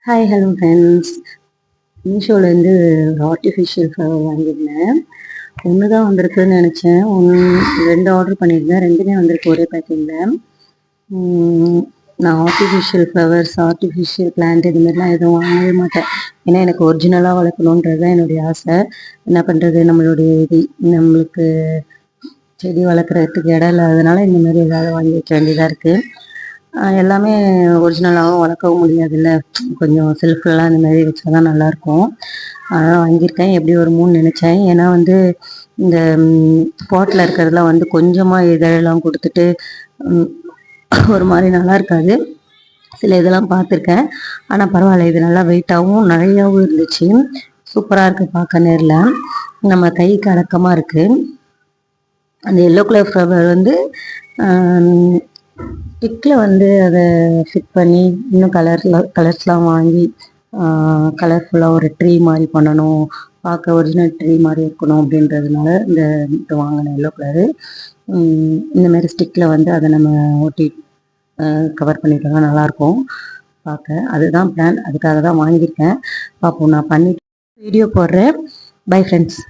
Hi hello friends. மீஷோலேருந்து ஒரு artificial flower வாங்கியிருந்தேன். ஒன்று தான் வந்திருக்குன்னு நினச்சேன். ரெண்டு ஆர்டர் பண்ணியிருந்தேன். ரெண்டுமே வந்திருக்கு ஒரே பேக்கிங்கில். நான் ஆர்டிஃபிஷியல் ஃப்ளவர்ஸ், ஆர்டிஃபிஷியல் பிளான்ட் இது மாதிரிலாம் எதுவும் வாங்கவே மாட்டேன். ஏன்னா எனக்கு ஒரிஜினலாக வளர்க்கணுன்றது தான் என்னுடைய ஆசை. என்ன பண்ணுறது, நம்மளுடைய இது நம்மளுக்கு செடி வளர்க்குறதுக்கு இடம் இல்லாததுனால இந்த மாதிரி ஏதாவது வாங்கி வைக்க வேண்டியதாக இருக்குது. எல்லாமே ஒரிஜினலாகவும் வளர்க்கவும் முடியாதுல்ல. கொஞ்சம் செல்ஃப்லலாம் இந்த மாதிரி வச்சா தான் நல்லாயிருக்கும். அதனால் வாங்கியிருக்கேன். எப்படி வருமோன்னு நினச்சேன். ஏன்னா வந்து இந்த பாட்டில் இருக்கிறதுலாம் வந்து கொஞ்சமாக இதழெல்லாம் கொடுத்துட்டு ஒரு மாதிரி நல்லா இருக்காது. சில இதெல்லாம் பார்த்துருக்கேன். ஆனால் பரவாயில்ல, இது நல்லா வெயிட்டாகவும் நிறையாவும் இருந்துச்சு. சூப்பராக இருக்குது பார்க்க நேரில். நம்ம கைக்கு அடக்கமாக இருக்குது. அந்த எல்லோ கலர் ஃப்ளவர் வந்து ஸ்டிக்கில் வந்து அதை ஃபிட் பண்ணி இன்னும் கலர்ஸ்லாம் வாங்கி கலர்ஃபுல்லாக ஒரு ட்ரீ மாதிரி பண்ணணும், பார்க்க ஒரிஜினல் ட்ரீ மாதிரி இருக்கணும் அப்படின்றதுனால இந்த இது வாங்கினேன் எல்லோ கலரு. இந்த மாதிரி ஸ்டிக்கில் வந்து அதை நம்ம ஒட்டி கவர் பண்ணிட்டோம்னா நல்லாயிருக்கும் பார்க்க. அதுதான் பிளான். அதுக்காக தான் வாங்கியிருக்கேன். பார்ப்போம், நான் பண்ணி வீடியோ போடுறேன். Bye friends.